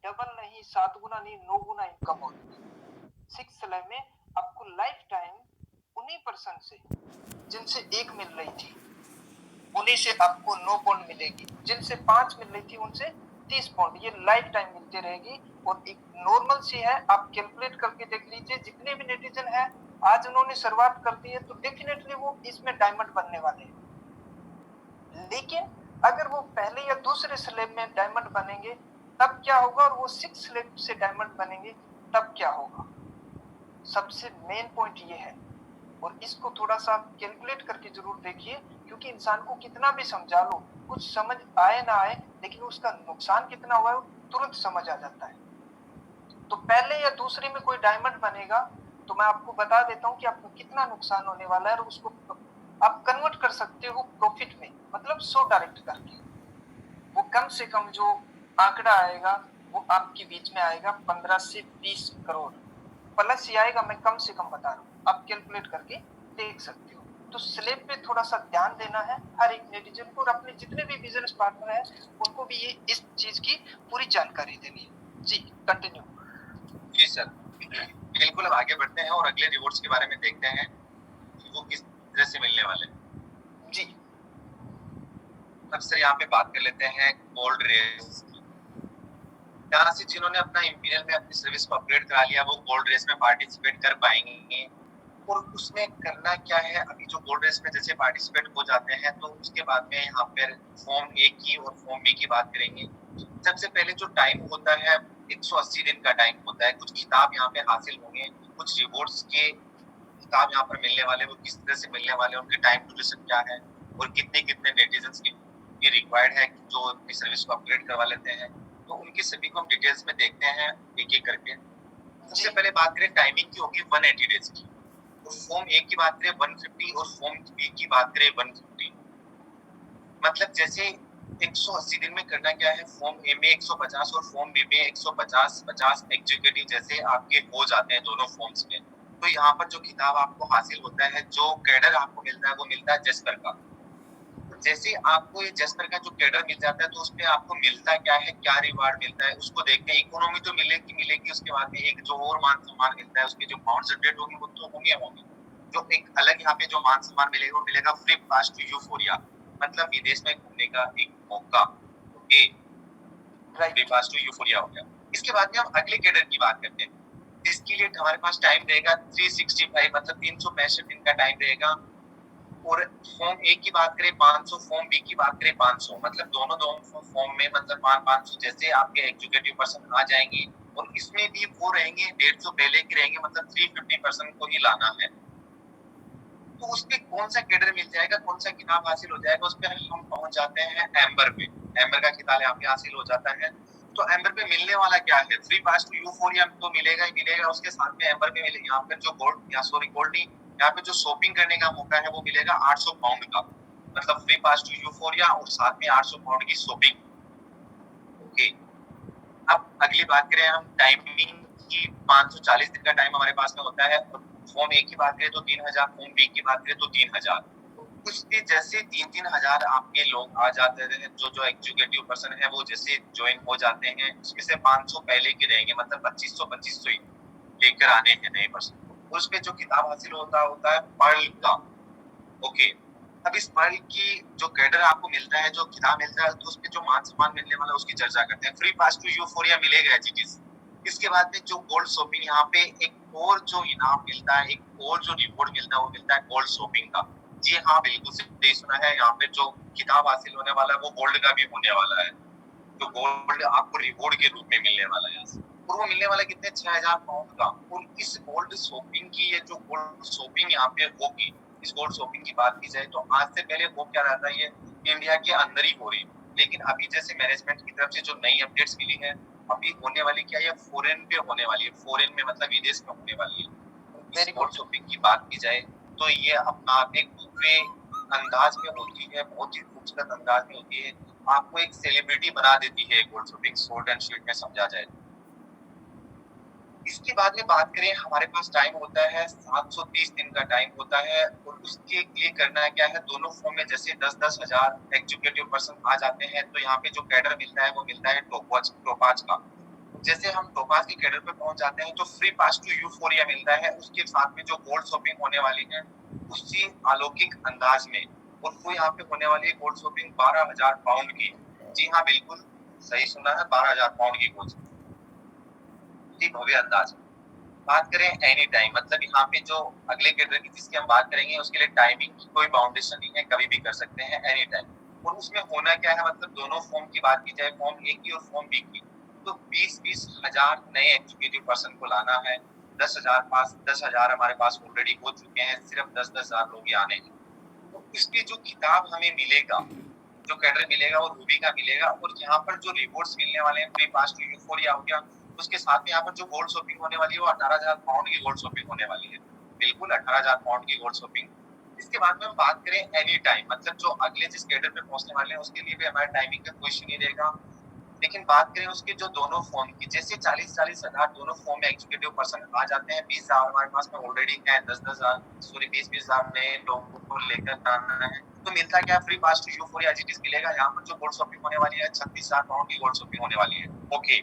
Double नहीं, 7 गुना नहीं, 9 गुना income होती है। 6 स्लैब में आपको लाइफ टाइम उन्हीं पर्सन से जिनसे 1 मिल रही थी, उन्हीं से आपको 9 पॉइंट मिलेगी, जिनसे 5 मिल रही थी उनसे 30 पॉइंट, ये लाइफ टाइम मिलती रहेगी। और एक नॉर्मल सी है, आप कैलकुलेट करके देख लीजिए, जितने भी नेटिजन है आज उन्होंने शुरुआत कर दी है तो डेफिनेटली वो इसमें डायमंड बनने वाले हैं। लेकिन अगर वो पहले या दूसरे स्लैब में डायमंड बनेंगे तब क्या होगा, और वो 6 स्लैब से डायमंड बनेंगे तब क्या होगा, सबसे मेन पॉइंट ये है। और इसको थोड़ा सा कैलकुलेट करके जरूर देखिए, क्योंकि इंसान को कितना भी समझा लो, कुछ समझ आए ना आए, लेकिन उसका नुकसान कितना हुआ है वो तुरंत समझ आ जाता है। तो पहले या दूसरे में कोई डायमंड बनेगा तो मैं आपको बता देता हूँ कि आपको कितना नुकसान होने वाला है, और उसको आप कन्वर्ट कर सकते हो प्रॉफिट में, मतलब 100 डायरेक्ट करके। वो कम से कम जो आंकड़ा आएगा वो आपके बीच में आएगा 15 से 20 करोड़ प्लस ही आएगा, मैं कम से कम बता रहा हूँ, आप कैलकुलेट करके देख सकते हो। तो स्लैब पे थोड़ा सा ध्यान देना है हर एक नेटिजन को, और अपने जितने भी बिजनेस पार्टनर हैं उनको भी ये इस चीज की पूरी जानकारी देनी है। जी कंटिन्यू। जी सर, बिल्कुल। अब आगे बढ़ते हैं और अगले रिवॉर्ड्स के बारे में देखते हैं कि वो किस तरह से मिलने वाले हैं। जी अब सर यहाँ पे बात कर लेते हैं गोल्ड रेस की। यहाँ से जिन्होंने अपना इंपीरियल में अपनी सर्विस को अपग्रेड करा लिया वो गोल्ड रेस में पार्टिसिपेट कर पाएंगे। और उसमें करना क्या है, अभी जो गोल्ड रेस में जैसे पार्टिसिपेट हो जाते हैं तो उसके बाद में यहाँ पर फॉर्म ए की और फॉर्म बी की बात करेंगे। सबसे पहले जो टाइम होता है 180 दिन का टाइम होता है। कुछ खिताब यहाँ पे हासिल होंगे, कुछ रिवॉर्ड्स के खिताब यहाँ पर मिलने वाले, वो किस तरह से मिलने वाले, उनके टाइम ड्यूरेशन क्या है और कितने कितने नेटिजन्स की रिक्वायर्ड है जो अपनी सर्विस को अपग्रेड करवा लेते हैं। तो उनकी सभी को हम डिटेल्स में देखते हैं एक एक करके। सबसे पहले बात करें टाइमिंग की, होगी 180 डेज की। तो फॉर्म ए की बात करें 150 और फॉर्म बी की बात करें 150। मतलब जैसे 180 दिन में करना क्या है, फॉर्म ए में 150 और फॉर्म बी में 150 एग्जीक्यूटिव जैसे आपके हो जाते हैं दोनों फॉर्म्स में। तो यहाँ पर जो खिताब आपको हासिल होता है, जो कैडर आपको मिलता है वो मिलता है जस्पर का। तो जैसे आपको ये जस्पर का जो कैडर मिल जाता है तो उसमें आपको मिलता क्या है, क्या रिवार्ड मिलता है उसको देखते हैं। इकोनॉमी तो मिलेगी, उसके बाद में एक जो और मान सम्मान मिलता है, उसके जो बाउंड जनरेट होगी वो तो होंगे। जो एक अलग यहाँ पे जो मान सम्मान मिलेगा वो मिलेगा फ्री पास टू यूफोरिया, मतलब विदेश में घूमने का एक मौका। Okay, free pass to Euphoria हो गया। इसके बाद में हम अगले कैडर की बात करते हैं। इसके लिए हमारे पास टाइम रहेगा 365, मतलब 365 दिन का टाइम रहेगा। और फॉर्म ए की बात करें 500, फॉर्म बी की बात करें 500, मतलब दोनों फॉर्म में मतलब 500 जैसे आपके एग्जीक्यूटिव पर्सन आ जाएंगे। और इसमें भी वो रहेंगे 150 पहले के रहेंगे, मतलब 350% को ही लाना है। तो उसपे कौन सा कैडर मिल जाएगा, कौन सा किताब हासिल हो जाएगा, उस पर हम पहुंच जाते हैं एम्बर पे। एम्बर का किताब यहाँ पे हासिल हो जाता है। तो एम्बर पे मिलने वाला क्या है, फ्री पास टू यूफोरिया तो मिलेगा ही मिलेगा, उसके साथ में एम्बर पे मिलेगा यहाँ पे जो गोल्ड नहीं, यहाँ पे जो शॉपिंग करने का मौका है वो मिलेगा 800 पाउंड का, मतलब फ्री पास टू यूफोरिया और साथ में 800 पाउंड की शॉपिंग। ओके, अब अगली बात करें हम टाइमिंग की। 540 दिन का टाइम हमारे पास में होता है। फॉर्म ए की बात करें तो 3000, फॉर्म बी की बात करें तो 3000। उसके जैसे 3-3000 आपके लोग आ जाते हैं, जो एग्जीक्यूटिव पर्सन है वो जैसे ज्वाइन हो जाते हैं, उसमें से 500 पहले के रहेंगे, मतलब 2500 ही लेकर आने हैं नए पर्सन। उसमें जो किताब हासिल होता है पर्ल का। ओके, अब इस पर्ल की जो कैडर आपको मिलता है, जो किताब मिलता है, तो उसमें जो मान सम्मान मिलने वाला है उसकी चर्चा करते हैं। फ्री पास टू यूफोरिया मिलेगा एजीटीज। इसके बाद में जो गोल्ड शॉपिंग, यहाँ पे एक और जो इनाम मिलता है, एक और जो रिवॉर्ड मिलता है वो मिलता है गोल्ड शॉपिंग का। जी हाँ, बिल्कुल सही सुना है। यहाँ पे जो किताब हासिल होने वाला है वो गोल्ड का भी होने वाला है। तो गोल्ड आपको रिवॉर्ड के रूप में मिलने वाला है। और वो मिलने वाला कितने, 6000 पाउंड का। और इस गोल्ड शॉपिंग की, ये जो गोल्ड शॉपिंग यहाँ पे होगी, इस गोल्ड शॉपिंग की बात की जाए तो आज से पहले वो क्या रहता है, ये इंडिया के अंदर ही हो रही। लेकिन अभी जैसे मैनेजमेंट की तरफ से जो नई अपडेट्स मिली है, अभी होने वाली क्या है, फॉरेन पे होने वाली है, फॉरेन में मतलब विदेश में होने वाली है। इस गोल्ड शॉपिंग की बात की जाए तो ये अपना एक दूसरे अंदाज में होती है, बहुत ही खूबसूरत अंदाज में होती है। आपको एक सेलिब्रिटी बना देती है gold shopping, short and sweet में समझा जाए। इसके बाद में बात करें, हमारे पास टाइम होता है 730 दिन का टाइम होता है। और उसके लिए करना क्या है, दोनों फॉर्म में जैसे 10-10 हजार एग्जीक्यूटिव पर्सन आ जाते हैं तो यहाँ पे जो कैडर मिलता है वो मिलता है टोपाज का। जैसे हम टोपाज के कैडर पे पहुंच जाते हैं तो फ्री पास टू यूफोरिया मिलता है, उसके साथ में जो गोल्ड शॉपिंग होने वाली है उसी अलौकिक अंदाज में। और वो यहाँ पे होने वाली है गोल्ड शॉपिंग 12,000 पाउंड की। जी हाँ, बिल्कुल सही सुना है, 12,000 पाउंड की गोल्ड शॉपिंग, भव्य अंदाज में। बात करें एनी टाइम, मतलब यहाँ पे जो अगले कैडर की जिसकी हम बात करेंगे उसके लिए टाइमिंग की कोई बाउंडेशन नहीं है, कभी भी कर सकते हैं एनी टाइम। और उसमें होना क्या है, मतलब दोनों फॉर्म की बात की जाए, फॉर्म ए की और फॉर्म बी की, तो 20-20 हजार नए एग्जीक्यूटिव पर्सन को लाना है। 10,000 हमारे पास ऑलरेडी हो चुके हैं, सिर्फ 10-10 हजार लोग ही आने हैं। तो इसकी जो किताब हमें मिलेगा, जो कैडर मिलेगा वो रूबी का मिलेगा। और यहाँ पर जो रिवॉर्ड्स मिलने वाले हैं, फ्री पास टू यूफोरिया हो गया, उसके साथ में यहाँ पर जो गोल्ड शॉपिंग होने वाली है वो 18,000 पाउंड की गोल्ड शॉपिंग होने वाली है। बिल्कुल 18,000 पाउंड की गोल्ड शॉपिंग। इसके बाद में हम बात करें एनी टाइम, मतलब जो अगले जिस कैडर पे पहुंचने वाले हैं उसके लिए भी हमारे टाइमिंग का कोई इशू नहीं रहेगा। लेकिन बात करें उसके जो दोनों फॉर्म की, जैसे 40-40 हजार दोनों फॉर्म में एग्जीक्यूटिव पर्सन आ जाते हैं, 20 हजार हमारे पास में ऑलरेडी है, 10-10 हजार सॉरी 20-20 हजार नए लोगों को लेकर आना है, तो मिलता क्या, free pass to Euphoria as it is मिलेगा। यहाँ पर जो गोल्ड शॉपिंग होने वाली है 36,000 पाउंड की गोल्ड शॉपिंग होने वाली है। ओके,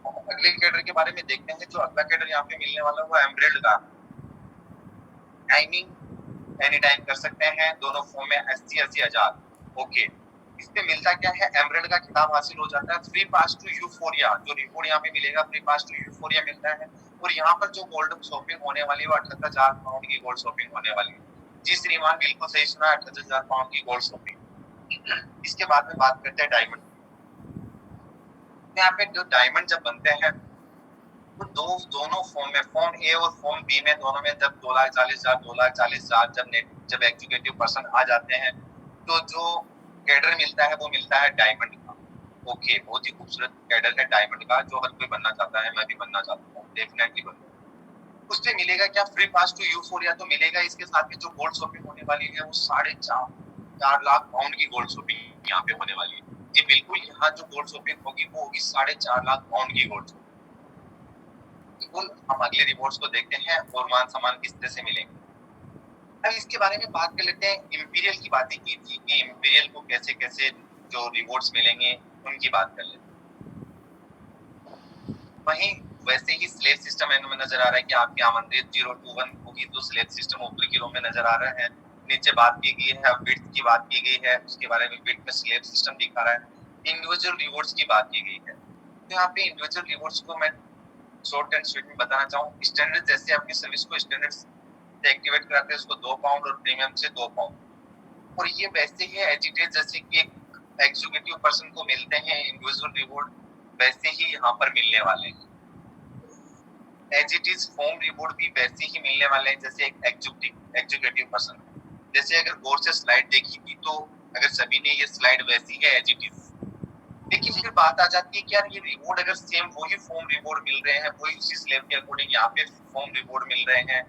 अगले कैडर के बारे में देखते हैं। जो अगला कैडर यहाँ पे मिलने वाला है वो एमराल्ड का। टाइमिंग एनी टाइम कर सकते हैं, दोनों फॉर्म में 80-80 हजार। ओके, इसमें मिलता क्या है, एमराल्ड का खिताब हासिल हो जाता है। फ्री पास टू यूफोरिया, जो रिवॉर्ड यहाँ पे मिलेगा फ्री पास टू यूफोरिया मिलता है। और यहाँ पर जो गोल्ड शॉपिंग होने वाली है वो 78,000 पाउंड की गोल्ड शॉपिंग होने वाली है। जी श्रीमान, बिल्कुल सही सुना, 78,000 पाउंड की गोल्ड शॉपिंग। इसके बाद में बात करते हैं डायमंड। यहाँ पे जो डायमंड जब बनते हैं तो दोनों फॉर्म में, फॉर्म ए और फॉर्म बी में, दोनों में जब 2,40,000 2,40,000 जब एग्जीक्यूटिव पर्सन आ जाते हैं तो जो कैडर मिलता है वो मिलता है डायमंड का। ओके, बहुत ही खूबसूरत कैडर है डायमंड का, जो हर कोई बनना चाहता है, मैं भी बनना चाहता हूँ, डेफिनेटली बनूंगा। उससे मिलेगा क्या, फ्री पास टू यूफोरिया तो मिलेगा, इसके साथ में जो गोल्ड शॉपिंग होने वाली है वो 4.5 लाख पाउंड की गोल्ड शॉपिंग यहाँ पे होने वाली है। जी बिल्कुल, यहाँ जो गोल्ड शॉपिंग होगी वो होगी 4.5 लाख पाउंड की गोल्ड शॉपिंग। बिल्कुल, हम अगले रिवॉर्ड्स को देखते हैं और मान सम्मान किस तरह से मिलेंगे। अब इसके बारे में बात कर लेते हैं। इंपीरियल की बातें की थी कि इंपीरियल को कैसे कैसे जो रिवॉर्ड्स मिलेंगे उनकी बात कर लेते हैं। वहीं वैसे ही स्लेव सिस्टम में नजर आ रहा है कि आपकी आमंत्रित 021 होगी, तो स्लेव सिस्टम ऊपर की रो में नजर आ रहा है। नीचे बात की गई है, विड्थ की बात की गई है, उसके बारे में विड्थ में स्लेव सिस्टम दिखा रहा है। इंडिविजुअल रिवॉर्ड्स की बात की गई है, तो यहाँ पे इंडिविजुअल रिवॉर्ड्स को मैं शॉर्ट एंड स्वीट में बताना चाहूँ। स्टैंडर्ड जैसे अपनी सर्विस को स्टैंडर्ड से एक्टिवेट कराते हैं उसको 2 पाउंड और प्रीमियम से 2 पाउंड। और ये वैसे ही एजिटेट जैसे कि एक एग्जीक्यूटिव पर्सन को मिलते हैं इंडिविजुअल रिवॉर्ड, वैसे ही यहाँ पर मिलने वाले हैं। एजिटिज फॉर्म रिवॉर्ड भी वैसे ही मिलने वाले हैं जैसे एक एग्जीक्यूटिव पर्सन। जैसे अगर गौर से स्लाइड देखी थी तो अगर सभी ने ये स्लाइड वैसी है एजिटिव, लेकिन फिर बात आ जाती है कि यार ये रिवॉर्ड अगर सेम वही फॉर्म रिवॉर्ड मिल रहे हैं, वही उसी स्लेब के अकॉर्डिंग यहाँ पे फॉर्म रिवॉर्ड मिल रहे हैं,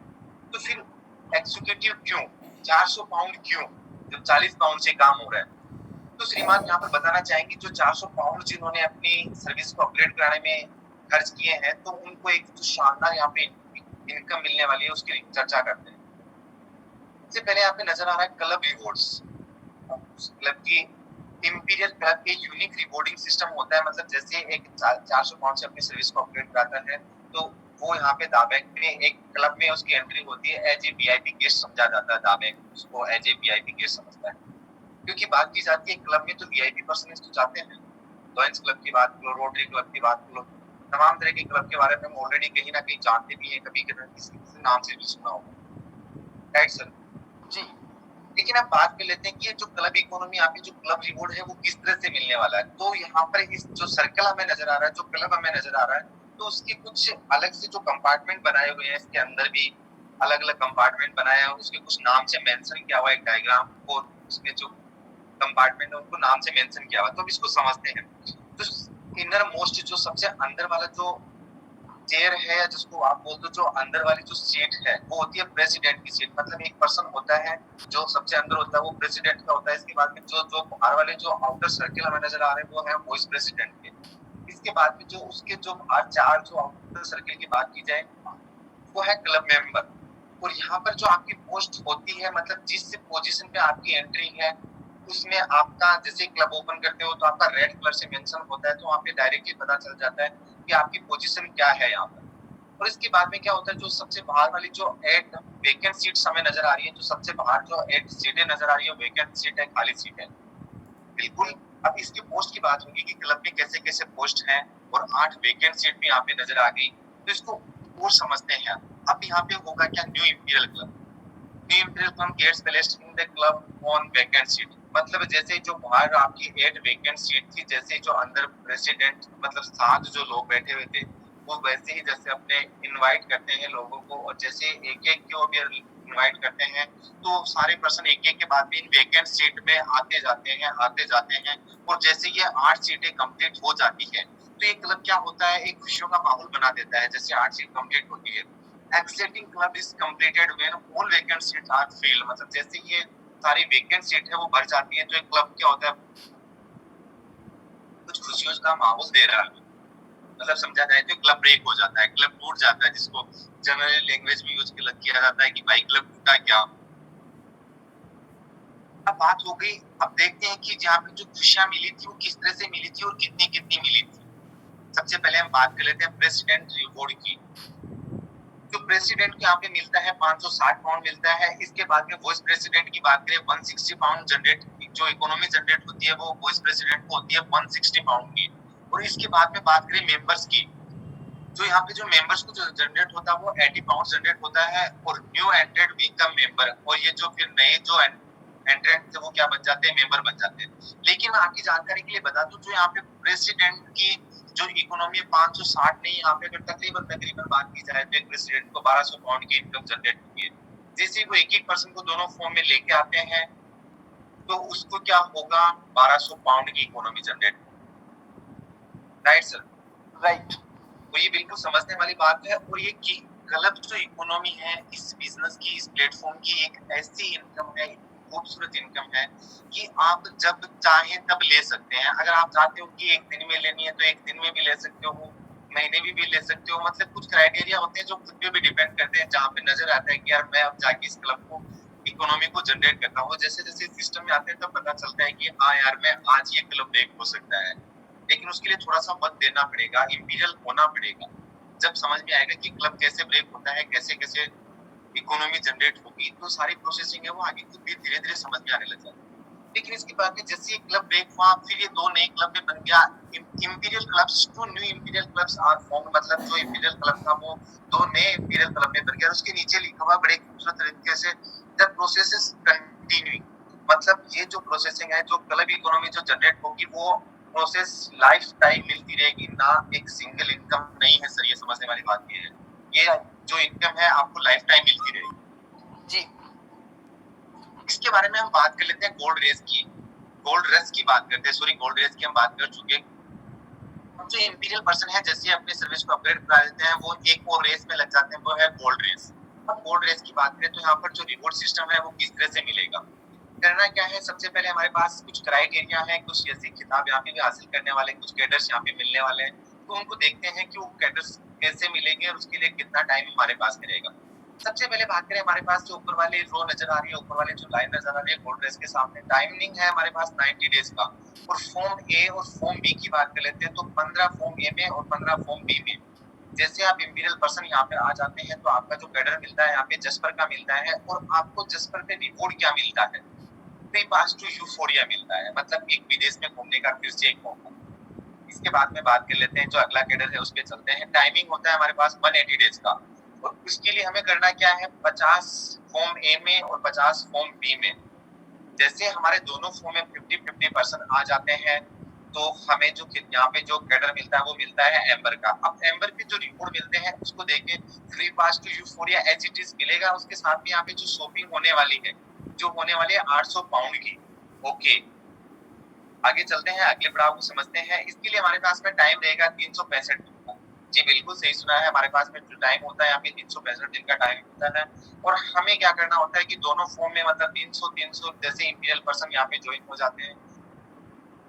तो फिर एग्जीक्यूटिव क्यों 400 पाउंड क्यों, जब 40 पाउंड से काम हो रहा है। तो श्रीमान यहाँ पर बताना चाहेंगे जो 400 पाउंड जिन्होंने अपनी सर्विस को अपग्रेड कराने में खर्च किए हैं, तो उनको एक जो शानदार यहाँ पे इनकम मिलने वाली है उसकी चर्चा करते हैं। सबसे पहले यहाँ पे नजर आ रहा है क्लब रिवॉर्ड्स। क्लब की इंपीरियल क्लब एक यूनिक रिवॉर्डिंग सिस्टम होता है, मतलब जैसे एक 400 पाउंड से अपनी सर्विस को अपग्रेड कराता है तो वो यहाँ पे दाबैक में एक क्लब में उसकी एंट्री होती है, एज ए वीआईपी गेस्ट समझा जाता है। दाबैक उसको एज ए वीआईपी गेस्ट समझता है, क्योंकि बात की जाती है क्लब में तो वीआईपी पर्सन तो जाते हैं। लॉयंस क्लब की बात करो, रोटरी क्लब की बात करो, तमाम तरह के क्लब के बारे में हम ऑलरेडी कहीं ना कहीं जानते भी हैं, कभी किसी नाम से भी सुना होगा, राइट सर जी। लेकिन अब बात कर लेते हैं कि ये जो क्लब इकोनॉमी, यहाँ पे जो क्लब रिवॉर्ड है वो किस तरह से मिलने वाला है। तो यहाँ पर इस जो सर्कल हमें नजर आ रहा है, जो क्लब हमें नजर आ रहा है, तो उसके कुछ अलग से जो कंपार्टमेंट बनाए हुए हैं, इसके अंदर भी अलग अलग कंपार्टमेंट बनाए हैं, उसके कुछ नाम से मेंशन किया हुआ एक डायग्राम, और उसके जो कंपार्टमेंट है उनको नाम से मेंशन किया हुआ। तो अब इसको समझते हैं। तो इनर मोस्ट जो सबसे अंदर वाला जो चेयर है, जिसको आप बोलते हो, जो अंदर वाली जो सीट है वो होती है प्रेसिडेंट की सीट। मतलब एक पर्सन होता है जो सबसे अंदर होता है वो प्रेसिडेंट का होता है। इसके बाद में जो जो बाहर वाले जो आउटर सर्किल हमें नजर आ रहे हैं वो है वाइस प्रेसिडेंट के। इसके बाद में जो उसके जो बाहर 4 जो आउटर सर्किल की बात की जाए वो है क्लब मेंबर। और यहाँ पर जो आपकी पोस्ट होती है, मतलब जिस पोजीशन पे आपकी एंट्री है उसमें आपका जैसे क्लब ओपन करते हो तो आपका रेड कलर से मेंशन होता है, तो वहाँ पे डायरेक्टली पता चल जाता है कि आपकी पोजीशन क्या है यहाँ पर। और इसके बाद में क्या होता है, जो सबसे बाहर वाली जो 8 वेकेंट सीट्स हमें नजर आ रही है, जो सबसे बाहर जो 8 सीटें नजर आ रही है, वेकेंट सीट है, खाली सीट है। बिल्कुल। अब इसकी पोस्ट की बात होगी कि क्लब में कैसे कैसे पोस्ट हैं, और 8 वेकेंट सीट भी यहाँ पे नजर आ गई, तो इसको और समझते हैं। अब यहाँ पे होगा क्या, New Imperial Club. New Imperial Club gets placed in the club on vacant seat. मतलब जैसे जो बाहर आपकी 8 वेकेंट सीट थी, जैसे जो अंदर प्रेसिडेंट मतलब 7 जो लोग बैठे हुए थे, वो वैसे ही जैसे अपने इनवाइट करते हैं लोगों को, और जैसे एक एक को भी इनवाइट करते हैं, तो सारे पर्सन एक एक के बाद भी इन वेकेंट सीट में आते जाते हैं। और जैसे ये 8 सीटें कंप्लीट हो जाती है, तो ये क्लब क्या होता है, एक खुशियों का माहौल बना देता है। जैसे 8 सीट कंप्लीट होती है, existing club is completed when all vacant seat are filled. मतलब जैसे ये सारी वेकेंट सीट है वो भर जाती है, तो एक क्लब क्या होता है, कुछ खुशियों का माहौल दे रहा है। मतलब समझा जाए तो क्लब ब्रेक हो जाता है, क्लब टूट जाता है, जिसको जनरल लैंग्वेज में यूज किया जाता है कि भाई क्लब टूटा क्या। अब बात हो गई, अब देखते हैं कि जहाँ पे जो खुशियां मिली थी वो किस तरह से मिली थी और कितनी कितनी मिली थी। सबसे पहले हम बात कर लेते हैं प्रेसिडेंट रिवॉर्ड की। जो प्रेसिडेंट को यहाँ पे मिलता है 560 पाउंड मिलता है। इसके बाद में वाइस प्रेसिडेंट की बात करें 160 पाउंड जनरेट, जो इकोनॉमी जनरेट होती है वो वाइस प्रेसिडेंट को होती है 160 पाउंड की। और इसके बाद में बात करें मेंबर्स की, जो यहाँ पे जो मेंबर्स को जो जनरेट होता है वो 80 पाउंड जनरेट होता है। और न्यू एंट्रेड बिकम मेंबर, और ये जो फिर नए जो एंट्रेंट थे वो क्या बन जाते हैं, मेंबर बन जाते हैं। लेकिन आपकी जानकारी के लिए बता दूं, जो यहाँ पे प्रेसिडेंट की जो इकोनॉमी 560 नहीं, यहाँ पे अगर तकरीबन तकरीबन बात की जाए तो एक प्रेसिडेंट को 1200 पाउंड की इनकम जनरेट होती है। जैसे वो एक एक पर्सन को दोनों फॉर्म में लेके आते हैं, तो उसको क्या होगा, 1200 पाउंड की economy generate. Right sir? Right. तो ये बिल्कुल समझने वाली बात है। और ये कि क्लब जो इकोनॉमी है, इस बिजनेस की, इस प्लेटफॉर्म की एक ऐसी इनकम है, खूबसूरत इनकम है कि आप जब चाहें तब ले सकते हैं। अगर आप चाहते हो कि एक दिन में लेनी है तो एक दिन में भी ले सकते हो, महीने में भी ले सकते हो। मतलब कुछ क्राइटेरिया होते हैं जो खुद पे भी डिपेंड करते हैं, जहाँ पे नजर आता है कि यार मैं अब जाके इस क्लब को इकोनॉमी को जनरेट करता हूँ। जैसे जैसे सिस्टम में आते हैं तब पता चलता है कि हाँ यार मैं आज ये क्लब ब्रेक हो सकता है, लेकिन उसके लिए थोड़ा सा वक्त देना पड़ेगा, इंपीरियल होना पड़ेगा। जब समझ में आएगा कि क्लब कैसे ब्रेक होता है, कैसे कैसे इकोनॉमी जनरेट होगी, तो सारी प्रोसेसिंग है वो आगे खुद भी धीरे धीरे समझ में आने लग जाती है। लेकिन इसके बाद में जैसे क्लब ब्रेक हुआ, फिर ये 2 नए क्लब में बन गया imperial clubs. 2 new imperial clubs are formed. मतलब जो इंपीरियल क्लब था वो 2 नए इंपीरियल क्लब में बन गया। उसके नीचे लिखा हुआ बड़े खूबसूरत तरीके से, द प्रोसेस इज कंटिन्यूइंग। मतलब ये जो प्रोसेसिंग है, जो क्लब इकोनॉमी जो जनरेट होगी, वो प्रोसेस लाइफ टाइम मिलती रहेगी, ना एक सिंगल इनकम नहीं है सर। ये समझने वाली बात ये है, ये जो इनकम है आपको लाइफ टाइम मिलती रहेगी जी। इसके बारे में हम बात कर लेते हैं गोल्ड रेस की। गोल्ड रश की बात करते हैं, सॉरी गोल्ड रेस की हम बात कर चुके। जो इंपीरियल पर्सन है, जैसे अपने सर्विस को अपग्रेड करा देते हैं, वो एक और रेस में लग जाते हैं, वो है गोल्ड रेस। अब गोल्ड रेस की बात करें तो यहाँ पर जो रिवॉर्ड सिस्टम है वो किस तरह से मिलेगा। करना क्या है, सबसे पहले हमारे पास कुछ क्राइटेरिया है, कुछ ऐसी खिताब यहाँ पे भी हासिल करने वाले, कुछ कैडर्स यहाँ पे मिलने वाले हैं। तो उनको देखते हैं कि वो कैडर्स कैसे मिलेंगे और उसके लिए कितना टाइम हमारे पास में रहेगा। सबसे पहले बात करें, हमारे पास जो ऊपर वाली रो नजर आ रही है, ऊपर वाली जो लाइन नजर आ रही है गोल्ड रेस के सामने, टाइमिंग है हमारे पास 90 डेज का। और फॉर्म ए और फॉर्म बी की बात कर लेते हैं, तो 15 फॉर्म ए में और 15 फॉर्म बी में। जैसे आप इंपीरियल पर्सन यहाँ पे आ जाते हैं, तो आपका जो कैडर मिलता है यहाँ पे जस्पर का मिलता है। और आपको जस्पर पे रिवॉर्ड क्या मिलता है, फ्री पास टू यूफोरिया मिलता है। मतलब एक विदेश में घूमने का फिर से एक मौका। इसके बाद में बात कर लेते हैं, जो अगला कैडर है उस पे चलते हैं। टाइमिंग होता है हमारे पास 180 डेज का। और उसके लिए हमें करना क्या है, 50 फॉर्म ए में और 50 फॉर्म बी में। जैसे हमारे दोनों फॉर्म में 50-50% आ जाते हैं, तो हमें जो यहाँ पे जो कैडर मिलता है वो मिलता है एम्बर का। अब एम्बर के जो रिवॉर्ड मिलते हैं उसको देखें, free pass to Euphoria as it is मिलेगा। उसके साथ में यहाँ पे जो शॉपिंग होने वाली है, जो होने वाली है 800 पाउंड की। ओके, आगे चलते हैं, अगले पड़ाव को समझते हैं। इसके लिए हमारे पास में टाइम रहेगा 365 दिन का। जी बिल्कुल सही सुना है, हमारे पास में जो टाइम होता है यहाँ पे 365 दिन का टाइम होता है। और हमें क्या करना होता है कि दोनों फॉर्म में मतलब 300 जैसे इंपीरियल पर्सन यहाँ पे ज्वाइन हो जाते हैं,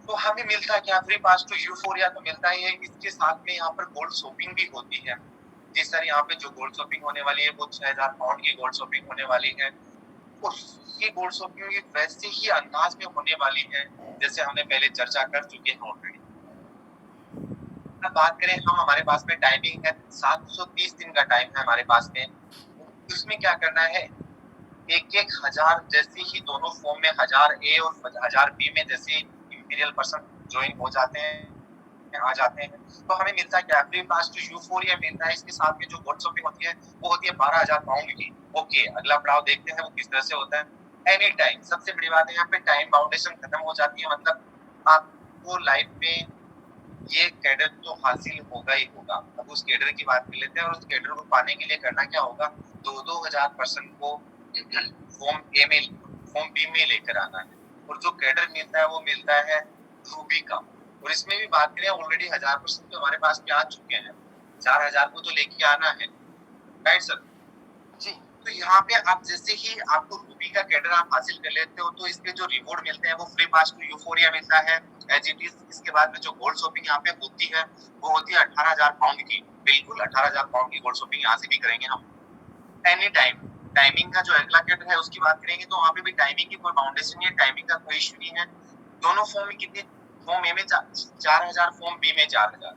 तो हमें मिलता है क्या, फ्री पास टू यूफोरिया तो मिलता ही है। इसके साथ में यहाँ पर गोल्ड शॉपिंग भी होती है। जी सर, यहाँ पे जो गोल्ड शॉपिंग होने वाली है वो 6000 पाउंड की गोल्ड शॉपिंग होने वाली है। और ये गोल्ड शॉपिंग वैसे ही अंदाज में होने वाली है जैसे हमने पहले चर्चा कर चुके हैं ऑलरेडी। अब बात करें हम, हमारे पास में टाइमिंग है 730 दिन का टाइम है हमारे पास में। उसमें क्या करना है, एक एक हजार जैसे ही दोनों फॉर्म में 1000 ए और 1000 बी में जैसे इंपीरियल पर्सन ज्वाइन हो जाते हैं, आ जाते हैं, तो हमें मिलता है क्या, फ्री पास टू यूफोरिया मिलता है। इसके साथ में जो गोल्ड शॉपिंग होती है वो होती है 12,000 पाउंड की। ओके, अगला पड़ाव देखते हैं वो किस तरह से होता है। एनी टाइम, सबसे बड़ी बात है यहाँ पे टाइम बाउंडेशन खत्म हो जाती है, मतलब आपको लाइफ में ये कैडर तो हासिल होगा ही होगा। अब उस कैडर की बात कर लेते हैं, और उस कैडर को पाने के लिए करना क्या होगा, 2-2 हजार पर्सन को फॉर्म ए में, फॉर्म बी में लेकर आना है। और जो कैडर मिलता है वो मिलता है रूबी का। और इसमें भी बात करें, ऑलरेडी 1000% तो हमारे पास में आ चुके हैं, 4000 को तो लेके आना है, राइट सर। जी तो यहाँ पे आप जैसे ही आपको रूबी का कैडर आप हासिल कर लेते हो, तो इसके जो रिवॉर्ड मिलते हैं वो फ्री पास टू यूफोरिया मिलता है एज इट इज। इसके बाद में जो गोल्ड शॉपिंग यहाँ पे होती है वो होती है 18,000 पाउंड की। बिल्कुल 18,000 पाउंड की गोल्ड शॉपिंग यहाँ से भी करेंगे हम। एनी टाइम, टाइमिंग का जो अगला कैडर है उसकी बात करेंगे, तो वहाँ पे भी टाइमिंग की कोई बाउंडेशन नहीं है, टाइमिंग का कोई इश्यू नहीं है। दोनों फॉर्म में कितने, फॉर्म ए में 4,000, फॉर्म बी में 4,000।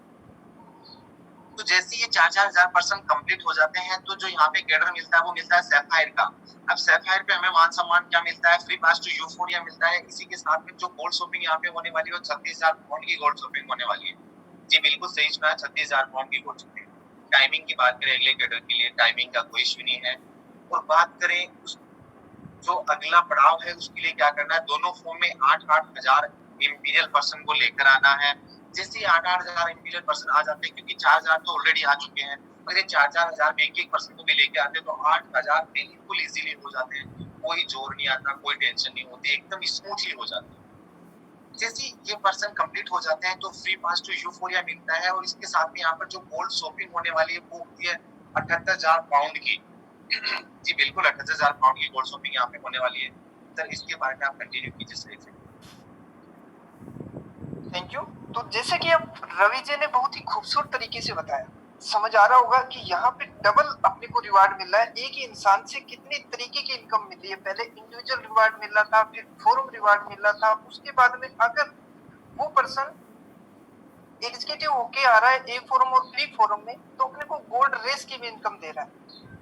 तो जैसे ये 4,000 पर्सन कंप्लीट हो जाते हैं, तो जो यहाँ पे कैडर मिलता है वो मिलता है सैफायर का। अब सैफायर पे हमें मान सम्मान क्या मिलता है, फ्री पास टू यूफोरिया मिलता है। इसी के साथ में जो गोल्ड शॉपिंग यहाँ पे होने वाली है वो 36,000 पाउंड की गोल्ड शॉपिंग होने वाली है। जी बिल्कुल सही सुना है, 36,000 पाउंड की गोल्ड शॉपिंग। टाइमिंग की बात करें अगले कैडर के लिए, टाइमिंग का कोई इश्यू नहीं है। और बात करें जो अगला पड़ाव है उसके लिए क्या करना है, दोनों फॉर्म में 8-8 हजार इंपीरियल पर्सन को लेकर आना है। जैसे 8-8 हजार इंपीरियल पर्सन आ जाते हैं, क्योंकि 4,000 तो ऑलरेडी आ चुके हैं, अगर ये 4-4 हजार में एक एक पर्सन को भी लेके आते हैं तो 8,000 बिल्कुल इजीली हो जाते हैं। कोई जोर नहीं आता, कोई टेंशन नहीं होती, एकदम स्मूथली हो जाते हैं। जैसे ये पर्सन कंप्लीट हो जाते हैं तो फ्री पास टू यूफोरिया मिलता है। और इसके साथ में यहाँ पर जो गोल्ड शॉपिंग होने वाली है वो होती है 78,000 पाउंड की। जी बिल्कुल 78,000 पाउंड की गोल्ड शॉपिंग यहाँ पे होने वाली है। सर इसके बारे में आप कंटिन्यू कीजिए सर। Thank you. तो जैसे कि अब रवि जी ने बहुत ही खूबसूरत तरीके से बताया, समझ आ रहा होगा कि यहाँ पे डबल अपने को रिवार्ड मिल रहा है। एक ही इंसान से कितने तरीके की इनकम मिल रही है, पहले इंडिविजुअल रिवार्ड मिल रहा था, फिर फोरम रिवार्ड मिल रहा था, उसके बाद में अगर वो पर्सन एग्जीक्यूटिव होके आ रहा है ए फोरम और बी फोरम में, तो अपने को गोल्ड रेस की भी इनकम दे रहा है।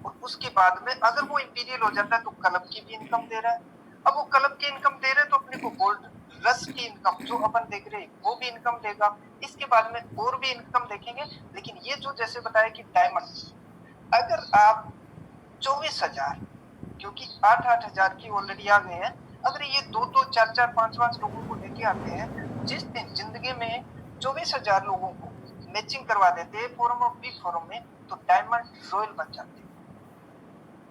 और उसके बाद में अगर वो इंपीरियल हो जाता है तो क्लब की भी इनकम दे रहा है। अब वो क्लब की इनकम दे रहे हैं तो अपने को गोल्ड रस की इनकम जो अपन देख रहे हैं वो भी इनकम देगा। इसके बाद में और भी इनकम देखेंगे। लेकिन ये जो जैसे बताया कि डायमंड, अगर आप 24,000, क्योंकि 8-8 हजार की ऑलरेडी आ गए हैं, अगर ये 2-2, 4-4, 5-5 लोगों को लेके आते हैं, जिस दिन जिंदगी में 24,000 लोगों को मैचिंग करवा देते हैं फोरम और बी फोरम में, तो डायमंड रॉयल बन जाते हैं।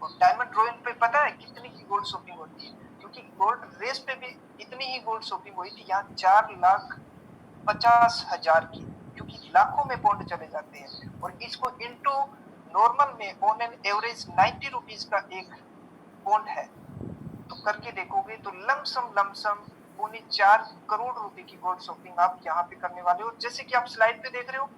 और डायमंड रॉयल पे पता है कितनी की गोल्ड शॉपिंग होती है, क्योंकि गोल्ड रेस पे भी इतनी ही गोल्ड शॉपिंग हुई थी, यहाँ 4,50,000 की, क्योंकि लाखों में पौंड चले जाते हैं। और इसको इंटू नॉर्मल में ऑन एन एवरेज 90 रुपीज का एक पौंड है, तो करके देखोगे तो लमसम 4 करोड़ रुपए की गोल्ड शॉपिंग आप यहाँ पे करने वाले हो। जैसे कि आप स्लाइड पे देख रहे हो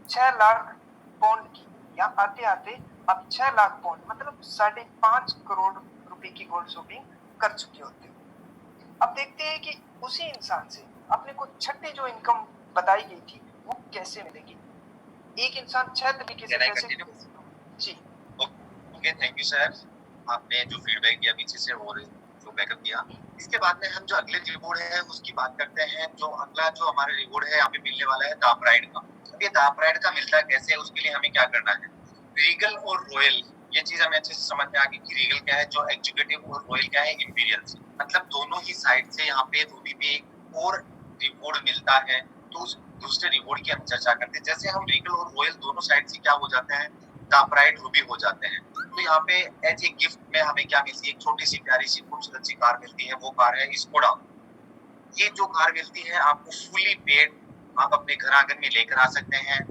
6 लाख पौंड की, यहाँ आते आते आप 6 लाख पौंड मतलब 5.5 करोड़ रुपए की गोल्ड शॉपिंग कर चुके होते हो। अब देखते हैं कि उसी इंसान से अपने को छठी जो इनकम बताई गई थी वो कैसे मिलेगी। एक इंसान 6 तरीके से कैसे जी। ओके, थैंक यू सर, आपने जो फीडबैक दिया पीछे से और जो बैकअप दिया। इसके बाद में हम जो अगले रिवॉर्ड है उसकी बात करते हैं। जो अगला जो हमारा रिवॉर्ड है यहाँ पे मिलने वाला है दापराइड का। अब ये दापराइड का मिलता है कैसे, उसके लिए हमें क्या करना है, रीगल और रॉयल, ये चीज हमें अच्छे से समझ में आ गई कि रीगल क्या है जो एग्जीक्यूटिव, और रॉयल क्या है इंपीरियल। मतलब दोनों ही साइड से यहाँ पे रूबी पे एक और रिवॉर्ड मिलता है। तो उस दूसरे रिवॉर्ड की हम चर्चा करते हैं। जैसे हम रीगल और रॉयल दोनों साइड से क्या हो जाते हैं, दापराइड रूबी हो जाते हैं। तो यहाँ पे एज ए गिफ्ट में हमें क्या मिलती है, एक छोटी सी प्यारी सी खूबसूरत सी कार मिलती है, वो कार है स्कोडा। ये जो कार मिलती है आपको फुली पेड, आप अपने घर आंगन में लेकर आ सकते हैं।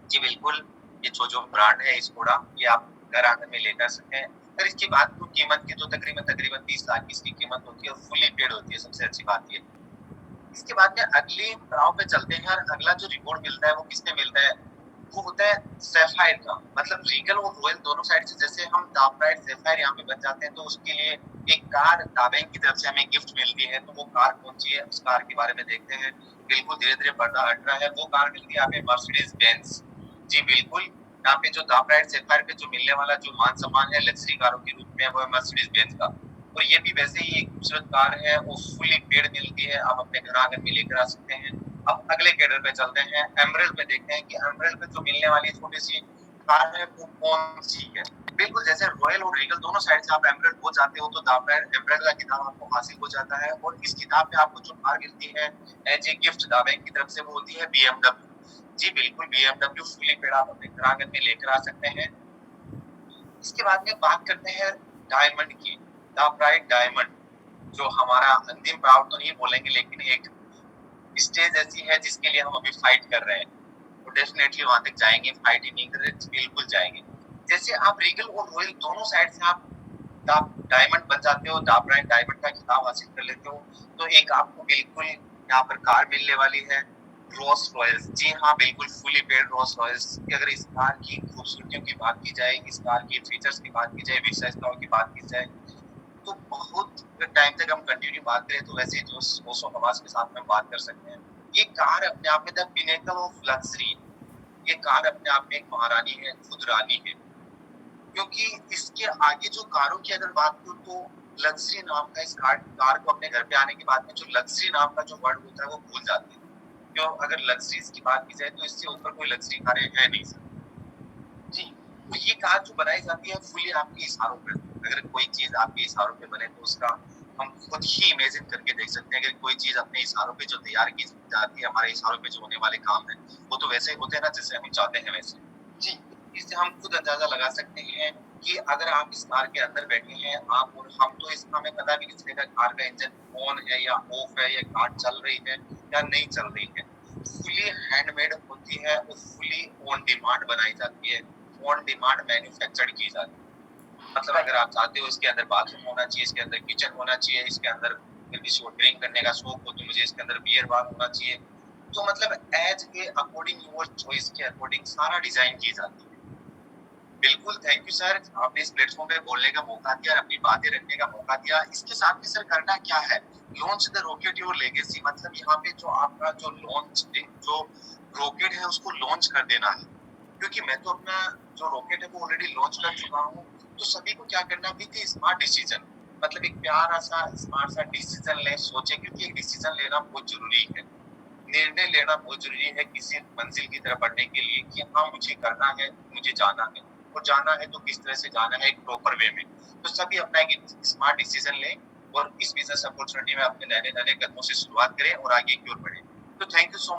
जी बिल्कुल, ये जो ब्रांड है स्कोडा, ये आप घर आंगन में लेकर सकते हैं। अगर इसकी बात को कीमत की, तो तकरीबन 30 लाख की इसकी कीमत होती है और फुली पेड होती है, सबसे अच्छी बात ये। इसके बाद में अगले पड़ाव पे चलते हैं, और अगला जो रिवॉर्ड मिलता है वो किसने मिलता है, वो होता है सैफायर का। मतलब रीगल और रॉयल दोनों साइड से जैसे हम दापराइड सैफायर यहाँ पे बन जाते हैं, तो उसके लिए एक कार दाबैंक की तरफ से हमें गिफ्ट मिलती है, तो वो कार कौन सी है, उस कार के बारे में देखते हैं। बिल्कुल धीरे-धीरे पर्दा हट रहा है, वो कार मिलती है हमें मर्सिडीज बेंज। जी बिल्कुल, यहाँ पे जो दावराइट सैफायर पे जो मिलने वाला जो मान-सम्मान है लग्ज़री कारों के रूप में, वो है मर्सिडीज बेंज का। और ये भी वैसे ही एक खूबसूरत कार है, वो फुली पेड मिलती है, आप अपने घर आंगन में लेकर आ सकते हैं। अब अगले कैडर पे चलते हैं, एमराल्ड में देखते हैं कि एमराल्ड में जो मिलने वाली छोटी-सी कार है, वो कौन-सी है। बिल्कुल जैसे रॉयल और रीगल दोनों साइड से आप एमराल्ड हो जाते हो, तो दावराइट एमराल्ड का खिताब आपको हासिल हो जाता है। और इस खिताब पे आपको जो कार मिलती है एज ए गिफ्ट दावैंक की तरफ से, वो होती है बीएमडब्ल्यू। जी बिल्कुल, बीएमडब्ल्यू फुली पेड आप अपने घर आंगन में लेकर आ सकते हैं। इसके बाद में बात करते हैं डायमंड की, द प्राइड डायमंड, जो हमारा अंतिम पड़ाव तो नहीं बोलेंगे, लेकिन एक स्टेज ऐसी है जिसके लिए हम अभी फाइट कर रहे हैं। तो डेफिनेटली वहां तक जाएंगे, फाइट ही नहीं कर रहे, बिल्कुल जाएंगे। जैसे आप रीगल और रॉयल दोनों साइड से आप डायमंड बन जाते हो, डायमंड डायमंड का खिताब हासिल कर लेते हो, तो एक आपको बिल्कुल यहाँ पर कार मिलने वाली है, रोल्स रॉयल्स। जी हाँ, बिल्कुल फुली पेड रोल्स रॉयल्स। अगर इस कार की खूबसूरतियों की बात की जाए, इस कार की फीचर्स की बात की जाए, विशेषताओं की बात की जाए, तो बहुत टाइम तक हम कंटिन्यू बात करें तो वैसे ही जोश होशो हवास के साथ में हम बात कर सकते हैं। ये कार अपने आप में द पिनेकल ऑफ लग्जरी, ये कार अपने आप में एक महारानी है, खुद रानी है। क्योंकि इसके आगे जो कारों की अगर बात करूं, तो लग्जरी नाम का इस कार को अपने घर पे आने के बाद में जो लग्जरी नाम का जो वर्ड होता है वो भूल जाते हैं। क्यों, अगर लग्जरीज की बात की जाए तो इससे ऊपर कोई लग्जरी कारें है नहीं सर। जी, तो ये कार जो बनाई जाती है फुली आपके इशारों पे। अगर कोई चीज आपके इशारों पे बने तो उसका हम खुद ही इमेजिन करके देख सकते हैं। अगर कोई चीज अपने इशारों पे जो तैयार की जाती है, हमारे इशारों पे जो होने वाले काम है, वो तो वैसे होते हैं ना जैसे हम चाहते हैं वैसे। जी, इससे हम खुद अंदाजा लगा सकते हैं कि अगर आप इस कार के अंदर बैठे हैं, आप और हम, तो इसका हमें पता भी नहीं चलेगा कार का इंजन ऑन है या ऑफ है, या कार चल रही है या नहीं चल रही है। फुली हैंडमेड होती है और फुली ऑन डिमांड बनाई जाती है, ऑन डिमांड मैन्युफैक्चर्ड की जाती है। मतलब अगर आप चाहते हो इसके अंदर बाथरूम होना चाहिए, इसके अंदर किचन होना चाहिए, इसके अंदर अगर किसी को ड्रिंक करने का शौक हो तो मुझे इसके अंदर बियर बार होना चाहिए, तो मतलब as a according your choice के अकॉर्डिंग सारा डिजाइन की जाती है। बिल्कुल, थैंक यू सर, आपने इस प्लेटफॉर्म पे बोलने का मौका दिया और अपनी बातें रखने का मौका दिया। इसके साथ में सर करना क्या है, launch the rocket your legacy, मतलब यहाँ पे जो आपका जो लॉन्च जो रॉकेट है उसको लॉन्च कर देना है। क्योंकि मैं तो अपना जो रॉकेट है वो ऑलरेडी लॉन्च कर चुका हूँ, तो सभी को क्या करना है, विद स्मार्ट डिसीजन, मतलब एक प्यारा सा स्मार्ट सा डिसीजन ले, सोचे, क्योंकि एक डिसीजन लेना बहुत जरूरी है, निर्णय लेना बहुत जरूरी है किसी मंजिल की तरफ बढ़ने के लिए, कि हाँ मुझे करना है, मुझे जाना है, और जाना है तो किस तरह से जाना है, एक प्रॉपर वे में। तो सभी अपना एक स्मार्ट डिसीजन लें और इस बिजनेस अपॉर्चुनिटी में अपने नए नए कदमों से शुरुआत करें और आगे की ओर बढ़े। तो थैंक यू सो